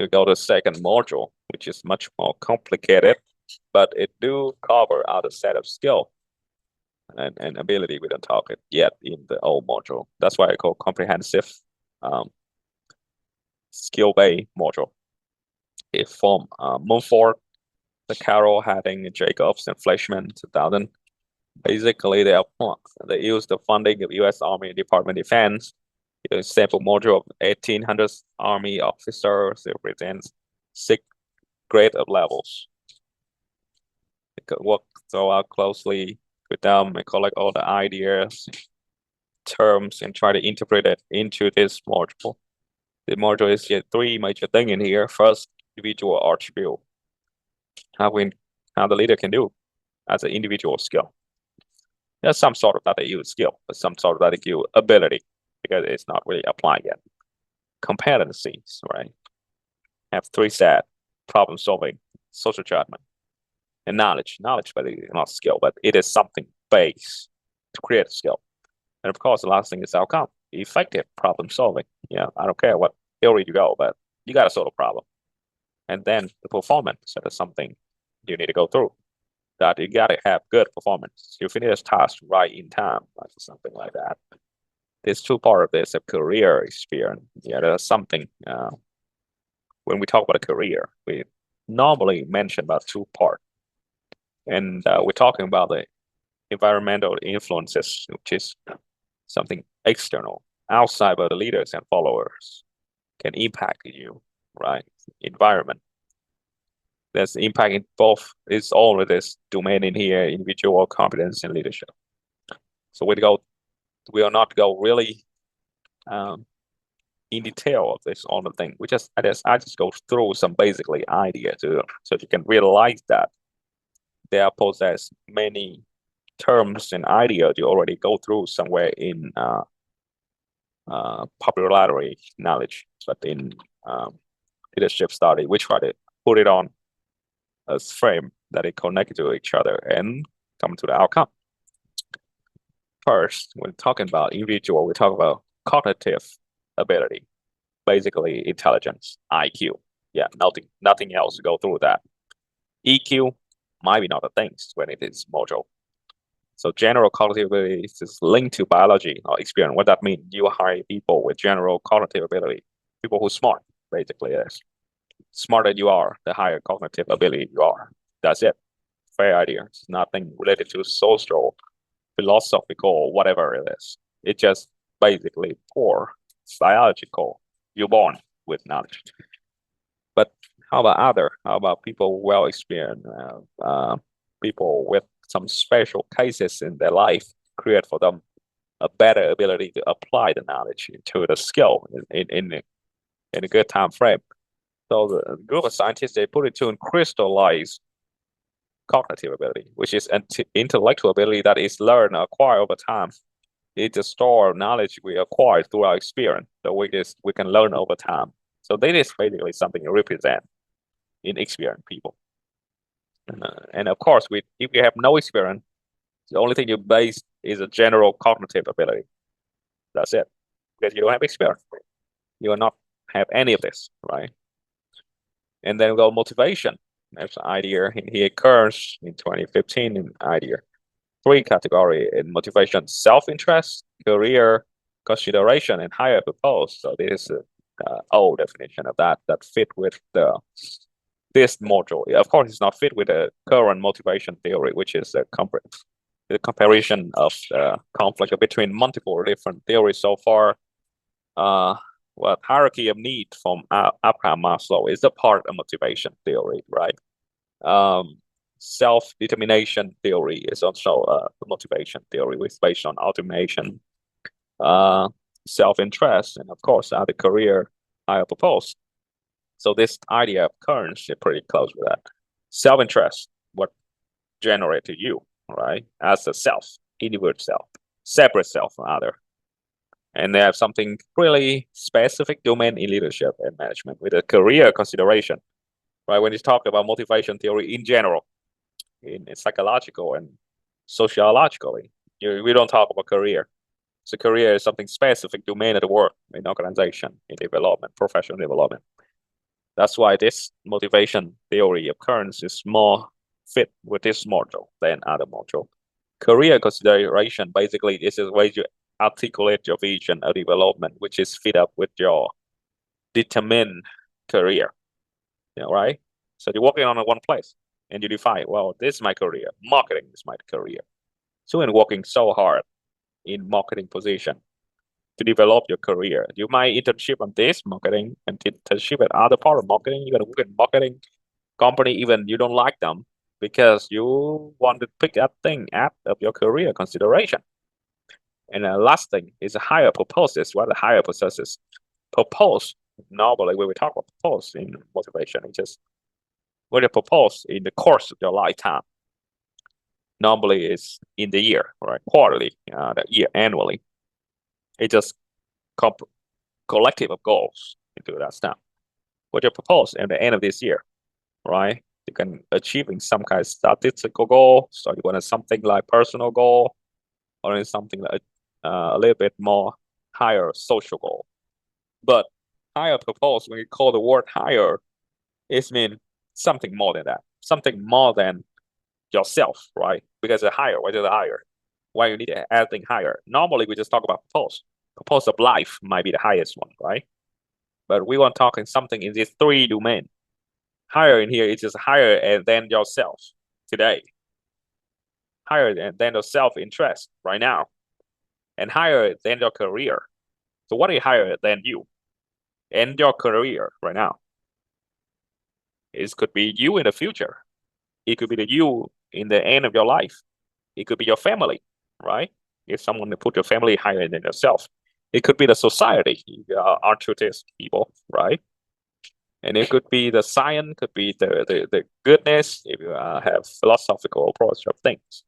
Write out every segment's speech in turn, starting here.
you go to the second module, which is much more complicated, but it do cover other set of skill and ability. We don't talk it yet in the old module. That's why I call comprehensive skill-based module. It from Mumford, the Carroll, Hadding, Jacobs, and Fleischmann 2000. Basically, they use the funding of U.S. Army Department of Defense. A sample module of 1,800 Army officers. It represents 6 grade of levels. You could work so out closely with them and collect all the ideas, terms, and try to integrate it into this module. The module is 3 major things in here. First, individual attribute. How the leader can do as an individual skill. There's some sort of that they use skill, but some sort of that they use ability, because it's not really applied yet. Competencies, right? Have 3 sets: problem solving, social judgment, and knowledge. Knowledge, but it's not skill, but it is something base to create a skill. And of course, the last thing is outcome, effective problem solving. Yeah, I don't care what theory you go, but you got to solve a problem. And then the performance, that is something you need to go through. That you got to have good performance. You finish a task right in time, like something like that. There's 2 parts of this: a career experience. Yeah, there's something. When we talk about a career, we normally mention about 2 parts, and we're talking about the environmental influences, which is something external, outside of the leaders and followers, can impact you, right? Environment. There's impact in both. It's all of this domain in here: individual competence and leadership. So we are not go really in detail of this all the thing. I just go through some basically idea so you can realize that there possess many terms and ideas you already go through somewhere in popularity knowledge, but in leadership study we try to put it on a frame that it connect to each other and come to the outcome. First, when talking about individual, we talk about cognitive ability, basically intelligence, IQ. Yeah, nothing else to go through that. EQ might be not a thing when it is module. So general cognitive ability is linked to biology or experience. What that means? You hire people with general cognitive ability, people who are smart, basically. Yes. Smarter you are, the higher cognitive ability you are. That's it. Fair idea. It's nothing related to social, philosophical, or whatever it is. It's just basically poor biological. You're born with knowledge. But how about people well experienced, people with some special cases in their life, create for them a better ability to apply the knowledge into the skill in a good time frame. So the group of scientists, they put it to crystallize cognitive ability, which is intellectual ability that is learned, acquired over time. It's a store of knowledge we acquire through our experience, so we can learn over time. So that is basically something you represent in experienced people. And of course, if you have no experience, the only thing you base is a general cognitive ability. That's it, because you don't have experience. You will not have any of this, right? And then we go motivation. There's an idea here occurs in 2015 in idea. 3 categories in motivation: self-interest, career consideration, and higher purpose. So this is an old definition of that fit with this module. Of course, it's not fit with the current motivation theory, which is the comparison of the conflict between multiple different theories so far. Hierarchy of need from Abraham Maslow is a part of motivation theory, right? Self-determination theory is also a motivation theory, which is based on automation, self-interest, and of course, the career higher purpose. So this idea of currents is pretty close with that. Self-interest, what generate to you, right? As a self, individual self, separate self from other. And they have something really specific domain in leadership and management with a career consideration, right? When you talk about motivation theory in general, in psychological and sociologically, we don't talk about career. So career is something specific domain of the work in organization, in development, professional development. That's why this motivation theory of currents is more fit with this module than other module. Career consideration, basically, this is where you articulate your vision of development, which is fit up with your determined career, right? So you're working on one place and you define, well, this is my career. Marketing is my career. So in working so hard in marketing position to develop your career, you might internship on this marketing and internship at other part of marketing. You're gonna work in marketing company, even you don't like them, because you want to pick that thing out of your career consideration. And the last thing is a higher purposes. What the higher purposes? Purpose. Normally, when we talk about purpose in motivation, it's just what you propose in the course of your lifetime. Normally, it's in the year, right? Quarterly, the year, annually. It's just collective of goals into that stuff. What you propose at the end of this year, right? You can achieving some kind of statistical goal, so you want something like personal goal, or something like a little bit more higher social goal. But higher purpose, when you call the word higher, it means something more than that, something more than yourself, right? Because the higher, what is the higher? Why you need anything higher? Normally, we just talk about purpose. Purpose of life might be the highest one, right? But we want talking something in these three domains. Higher in here is just higher than yourself today. Higher than your self-interest right now. And higher than your career. So what is higher than you and your career right now? It could be you in the future. It could be the you in the end of your life. It could be your family, right? If someone put your family higher than yourself. It could be the society, artists, people, right? And it could be the science, could be the goodness, if you have philosophical approach of things,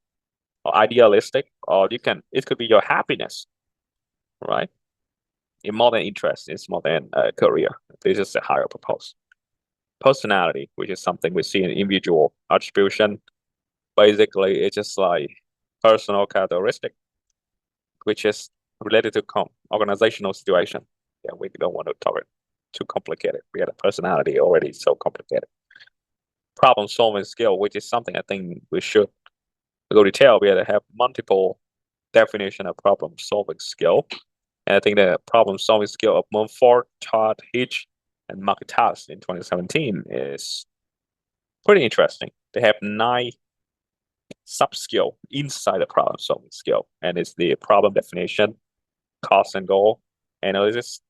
or idealistic, or it could be your happiness, right? In more than interest, it's more than a career. This is a higher purpose. Personality, which is something we see in individual attribution. Basically, it's just like personal characteristic, which is related to organizational situation. Yeah, we don't want to talk it too complicated. We had a personality already so complicated. Problem solving skill, which is something I think we should go detail. We had to have multiple definition of problem solving skill. And I think the problem solving skill of Munford, Todd, Hitch, and Markitas in 2017 is pretty interesting. They have 9 sub-skill inside the problem solving skill, and it's the problem definition, cost and goal analysis,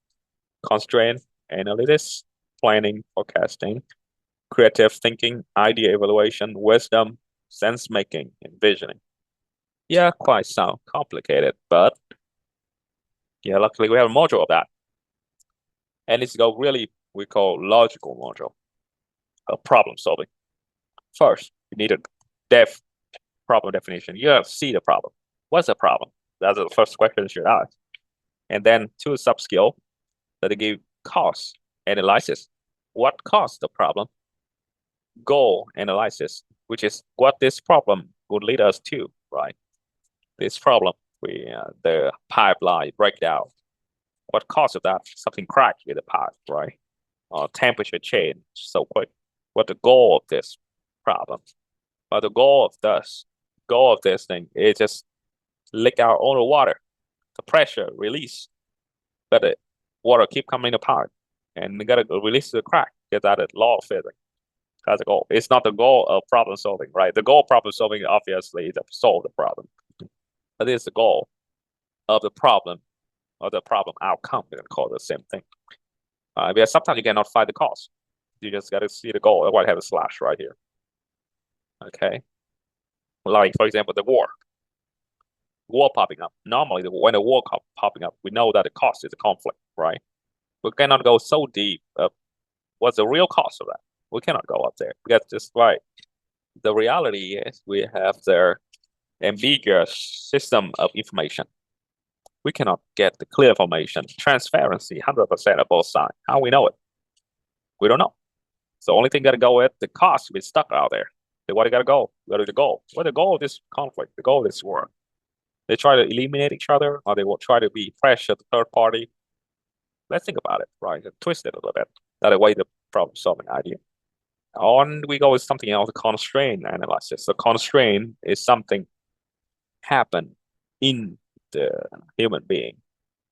constraint analysis, planning, forecasting, creative thinking, idea evaluation, wisdom, sense making, and visioning. Yeah, quite sound complicated, but yeah, luckily we have a module of that. And it's got really, we call logical module of problem solving. First, you need a problem definition. You have to see the problem. What's the problem? That's the first question you should ask. And then 2 sub-skill that they give cost analysis. What caused the problem? Goal analysis, which is what this problem would lead us to, right? This problem, the pipeline breakdown. What caused of that? Something cracked with the pipe, right? Or temperature change so quick. What the goal of this problem? But the goal of this thing is just leak out all the water, the pressure release, but the water keep coming apart, and you gotta release the crack. Get that law of physics. That's the goal. It's not the goal of problem solving, right? The goal of problem solving obviously is to solve the problem, but it's the goal of the problem or the problem outcome. We can call it the same thing. Because sometimes you cannot find the cause. You just got to see the goal. That's why I have a slash right here. Okay. Like, for example, the war popping up. Normally, when the war popping up, we know that the cause is a conflict, right? We cannot go so deep. What's the real cause of that? We cannot go up there because just right. The reality is we have their ambiguous system of information. We cannot get the clear information, transparency, 100% of both sides. How we know it? We don't know. So the only thing got to go with the cause. We're stuck out there. So what got to go? Go to the goal. What the goal of this conflict? The goal of this war? They try to eliminate each other, or they will try to be pressure the third party. Let's think about it, right? Twist it a little bit. That way, the problem solving idea. On we go with something else, constraint analysis. So constraint is something happen in the human being.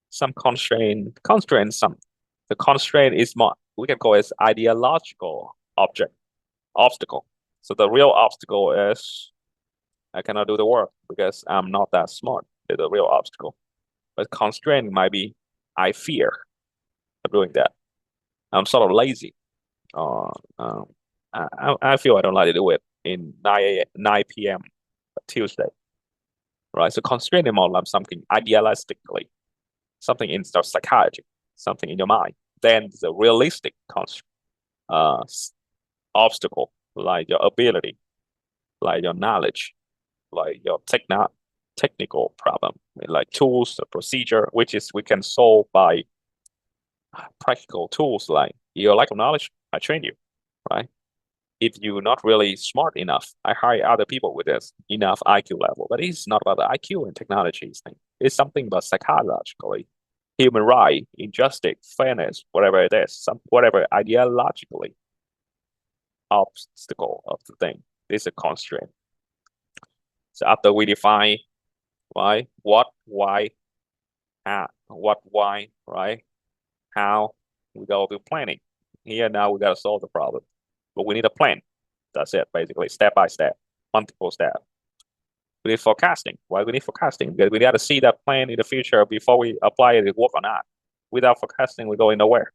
Some constraint, the constraint is more, we can call it ideological obstacle. So the real obstacle is I cannot do the work because I'm not that smart. It's the real obstacle. But constraint might be I fear of doing that. I'm sort of lazy. I feel I don't like to do it in 9 p.m. Tuesday. Right? So constraint is more like something idealistically, something in psychology, something in your mind. Then the realistic obstacle, like your ability, like your knowledge, like your technical problem, like tools, the procedure, which is we can solve by practical tools like your lack of knowledge, I train you, right? If you're not really smart enough, I hire other people with this enough IQ level. But it's not about the IQ and technologies thing. It's something about psychologically, human right, injustice, fairness, whatever it is, whatever ideologically obstacle of the thing is a constraint. So after we define why, what, why, how, what, why, right? How, we go to planning. Here now we got to solve the problem, but we need a plan. That's it, basically, step by step, multiple steps. We need forecasting. Why we need forecasting? Because we got to see that plan in the future before we apply it, work or not. Without forecasting, we're going nowhere.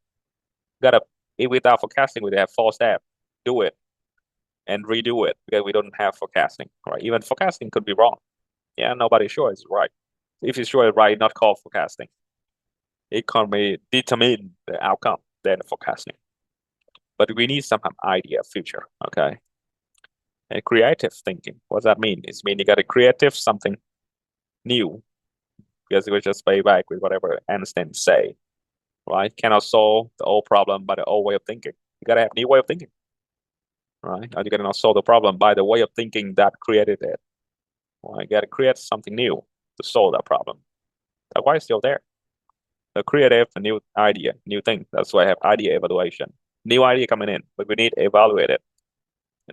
Without forecasting, we have 4 steps. Do it and redo it because we don't have forecasting, right? Even forecasting could be wrong. Yeah, nobody's sure it's right. If it's sure it's right, not called forecasting. It can be determine the outcome than forecasting. But we need some idea of future, okay? And creative thinking, what does that mean? It means you got to creative something new, because we just pay back with whatever Einstein say, right? Cannot solve the old problem by the old way of thinking. You got to have new way of thinking, right? Or you got to not solve the problem by the way of thinking that created it. Well, you got to create something new to solve that problem. That's why it's still there. The creative, the new idea, new thing. That's why I have idea evaluation. New idea coming in, but we need to evaluate it.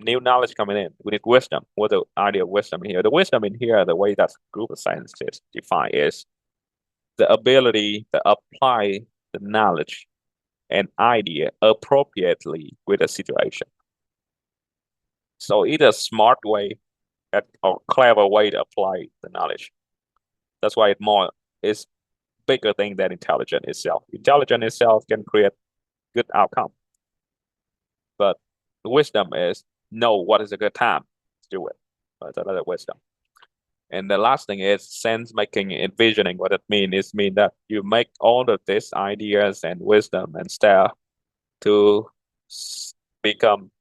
New knowledge coming in. We need wisdom. What's the idea of wisdom here? The wisdom in here, the way that group of scientists define is the ability to apply the knowledge and idea appropriately with a situation. So either a smart way or clever way to apply the knowledge. That's why it's bigger thing than intelligence itself. Intelligence itself can create good outcome. But the wisdom is know what is a good time to do it. That's another wisdom. And the last thing is sense making, envisioning. What it means that you make all of these ideas and wisdom and stuff to become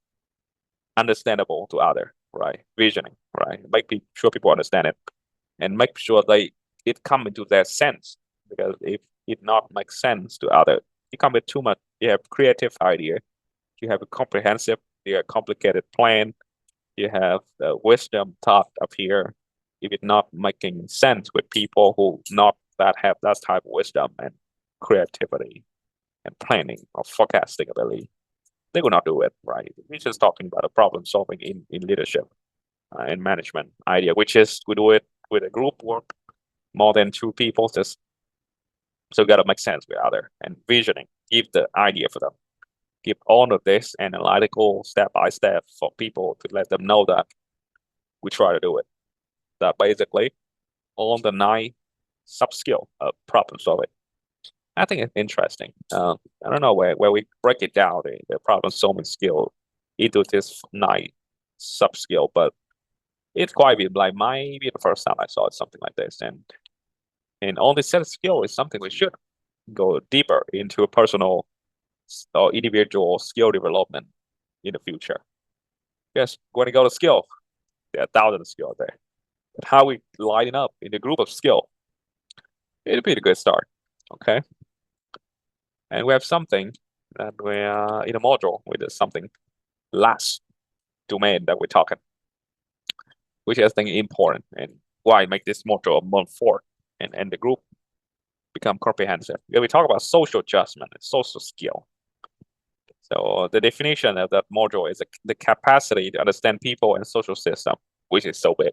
understandable to other, right? Visioning, right? Make sure people understand it and make sure it come into their sense. Because if it not makes sense to other, you come with too much. You have creative idea, you have a comprehensive, complicated plan, you have the wisdom thought up here. If it's not making sense with people who not that have that type of wisdom and creativity and planning or forecasting ability, they will not do it, right? We're just talking about a problem solving in leadership and management idea, which is we do it with a group work, more than 2 people. So you got to make sense with other and visioning, give the idea for them. Give all of this analytical step by step for people to let them know that we try to do it. That basically all the 9 sub-skill of problem solving. I think it's interesting. I don't know where we break it down, the problem solving skill into this 9 sub-skill, but it's quite like maybe the first time I saw something like this. And all this set of skill is something we should go deeper into a personal or individual skill development in the future. Yes, when you go to skill, there are thousands of skills there. But how we line up in the group of skill, it'll be a good start. Okay. And we have something that we in a module with something last domain that we're talking, which I think is important and why I make this module of Munford and the group become comprehensive. Yeah, we talk about social adjustment and social skill. So the definition of that module is the capacity to understand people and social system, which is so big,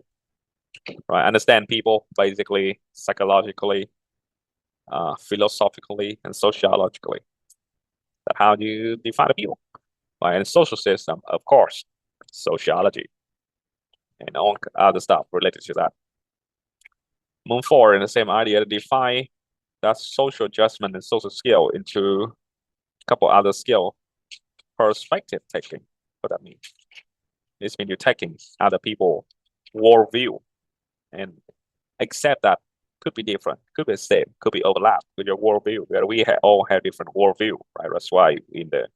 right? Understand people basically psychologically, philosophically, and sociologically. That's how you define the people, right? And social system, of course, sociology, and all other stuff related to that. Munford in the same idea to define that social adjustment and social skill into a couple other skill. Perspective taking. What that means? This means you're taking other people's worldview and accept that could be different, could be the same, could be overlap with your worldview. Where we all have different worldview, right? That's why in the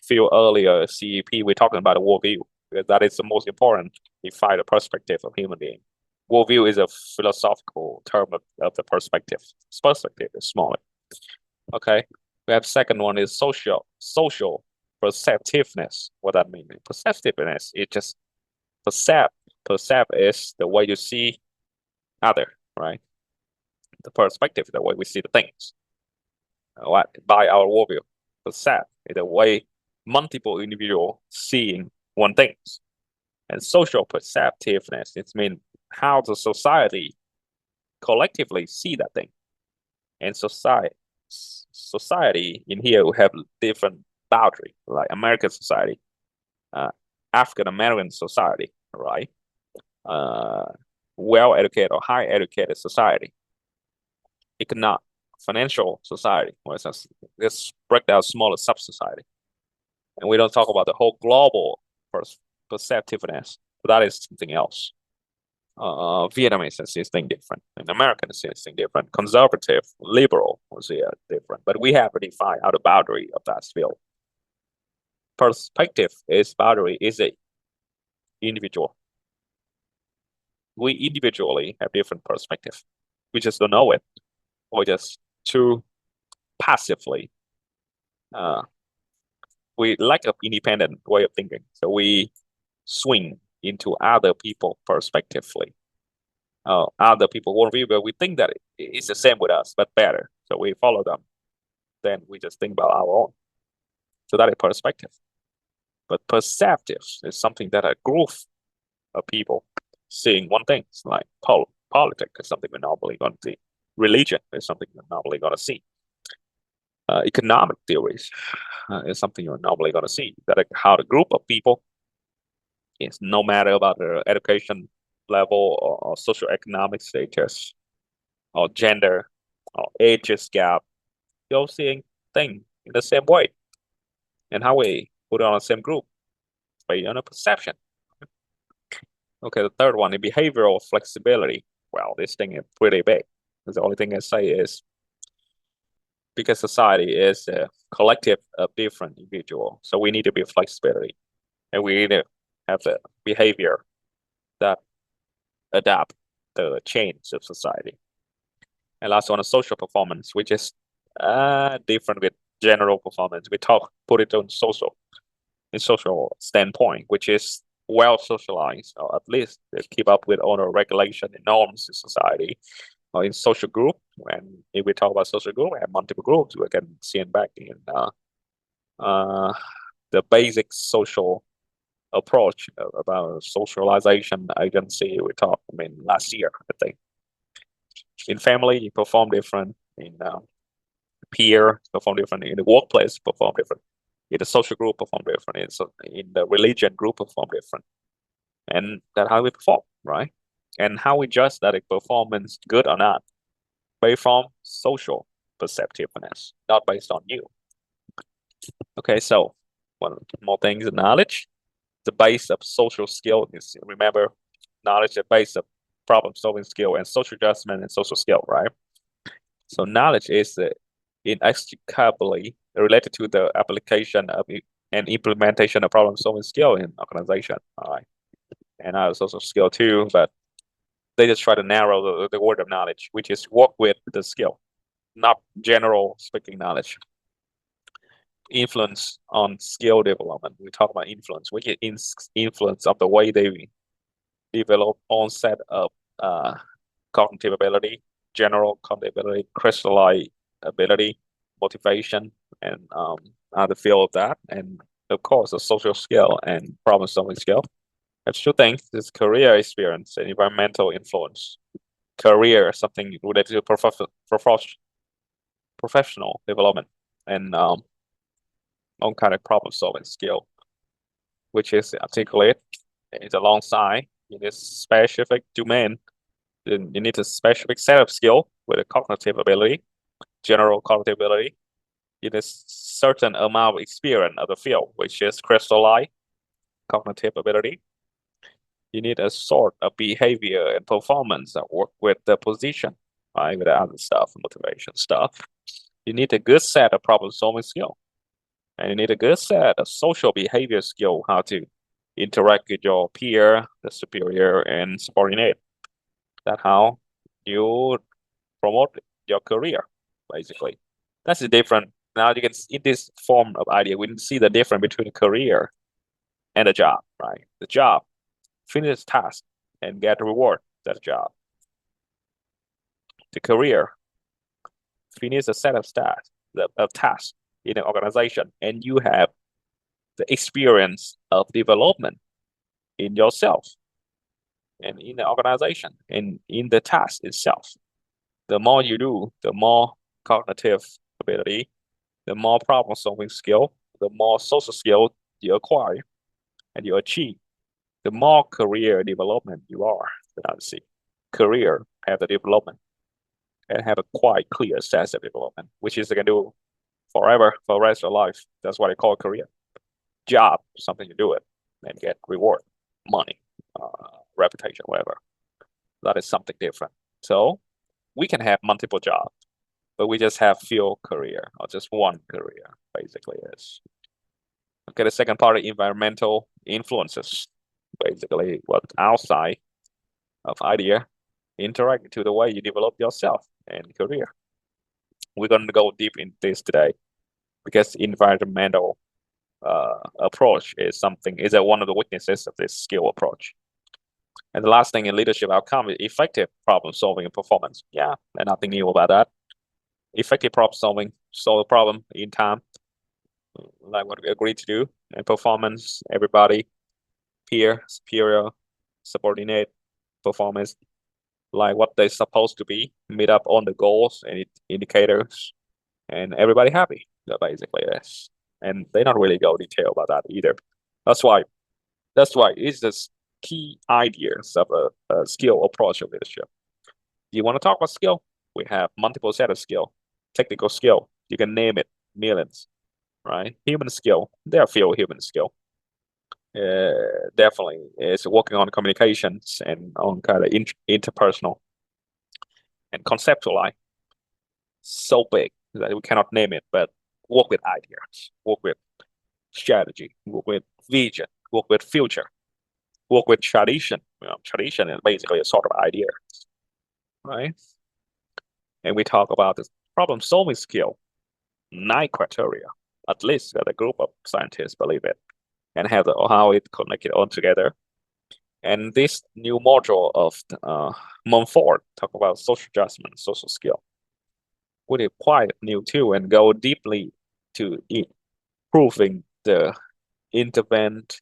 few earlier CEP we're talking about the worldview, because that is the most important. Define the perspective of human being. Worldview is a philosophical term of the perspective. Perspective is smaller. Okay. We have second one is social perceptiveness. What that means? Perceptiveness is just percept. Percept is the way you see other, right? The perspective, the way we see the things. What by our worldview. Percept is the way multiple individuals seeing one thing. And social perceptiveness, it means how the society collectively see that thing. And society in here we have different boundary, like American society, African American society, right? Well educated or high educated society, economic, financial society. For instance, let's break down smaller sub society, and we don't talk about the whole global perceptiveness. That is something else. Vietnamese is something different, and American is something different. Conservative, liberal was different, but we have to define out the boundary of that field. Perspective is boundary is a individual. We individually have different perspective. We just don't know it, or just too passively. We lack of independent way of thinking, so we swing into other people perspectively. Other people worldview, but we think that it's the same with us, but better. So we follow them. Then we just think about our own. So that is perspective. But perceptive is something that a group of people seeing one thing. It's like politics is something we're normally going to see. Religion is something we're normally going to see. Economic theories is something you're normally going to see. That how the group of people is no matter about their education level or socioeconomic status or gender or ages gap, you're seeing things in the same way. And how we put it on the same group based on a perception. Okay, the third one is behavioral flexibility. Well, this thing is pretty big. The only thing I say is because society is a collective of different individuals, so we need to be flexibility, and we need to have the behavior that adapt the change of society. And last one is social performance, which is different with general performance. We put it on social standpoint, which is well socialized, or at least keep up with all the regulation and norms in society. Or in social group, when if we talk about social group, we have multiple groups. We can see it back in the basic social approach about socialization agency. We talked, last year, I think. In family, you perform different. In peer, perform different. In the workplace, perform different. In the social group, perform different. In the religion group, perform different. And that's how we perform, right? And how we judge that a performance good or not, based on social perceptiveness, not based on you. Okay, so one more thing is knowledge. The base of social skill is, remember, knowledge is the base of problem solving skill and social adjustment and social skill, right? So knowledge is inextricably related to the application of and implementation of problem solving skill in organization. All right. And I have social skill too, but they just try to narrow the word of knowledge, which is work with the skill, not general speaking knowledge. Influence on skill development. We talk about influence. We get influence of the way they develop onset of cognitive ability, general cognitive ability, crystalline ability, motivation, and the field of that, and of course, a social skill and problem-solving skill. That's two things: is career experience and environmental influence. Career, something related to professional development, and own kind of problem-solving skill, which is articulate. It's alongside in this specific domain. Then you need a specific set of skill with a cognitive ability, general cognitive ability. You need a certain amount of experience of the field, which is crystallized cognitive ability. You need a sort of behavior and performance that work with the position, right? With the other stuff, motivation stuff. You need a good set of problem-solving skill, and you need a good set of social behavior skill, how to interact with your peer, the superior, and subordinate. That's how you promote your career, basically. That's the difference. Now you can, in this form of idea, we can see the difference between a career and a job, right? The job, finish task and get reward. That's job. The career, finish a set of tasks in an organization, and you have the experience of development in yourself and in the organization and in the task itself. The more you do, the more cognitive ability, the more problem-solving skill, the more social skill you acquire and you achieve, the more career development you are. See, career have the development and have a quite clear sense of development, which is they can do forever for the rest of your life. That's what I call career. Job, something you do it and get reward, money, reputation, whatever. That is something different. So we can have multiple jobs, but we just have few career or just one career, basically is. Okay, the second part is environmental influences. Basically, what outside of idea interact to the way you develop yourself and career. We're going to go deep in this today because environmental approach is one of the weaknesses of this skill approach. And the last thing in leadership outcome is effective problem solving and performance. Yeah, and nothing new about that. Effective problem solving, solve a problem in time, like what we agreed to do, and performance, everybody, peer, superior, subordinate, performance, like what they're supposed to be, meet up on the goals and indicators, and everybody happy. That basically is. And they not really go detail about that either. That's why it's this key ideas of a skill approach of leadership. You want to talk about skill? We have multiple set of skill. Technical skill, you can name it, millions, right? Human skill, there are few human skill. Definitely is working on communications and on kind of interpersonal and conceptualize. So big that we cannot name it, but work with ideas, work with strategy, work with vision, work with future, work with tradition. Tradition is basically a sort of idea, right? And we talk about the problem-solving skill, 9 criteria, at least that a group of scientists believe it, and have how it connected all together. And this new module of Munford talk about social judgment, social skill, which is quite new too, and go deeply to improving the intervent,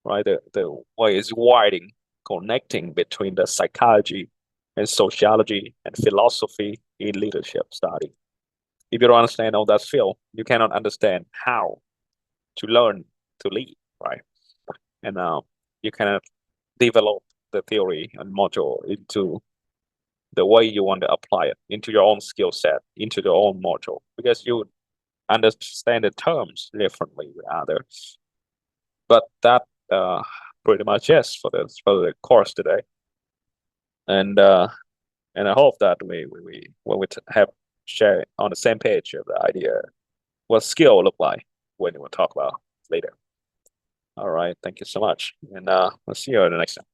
right? The way is widening, connecting between the psychology and sociology and philosophy in leadership study. If you don't understand all that field, you cannot understand how to learn to lead, right? And you cannot develop the theory and module into the way you want to apply it into your own skill set, into your own module, because you understand the terms differently with others. But that pretty much is for the course today. And I hope that we when we have share on the same page of the idea what skill look like when we will talk about later. All right, thank you so much, and we'll see you in the next time.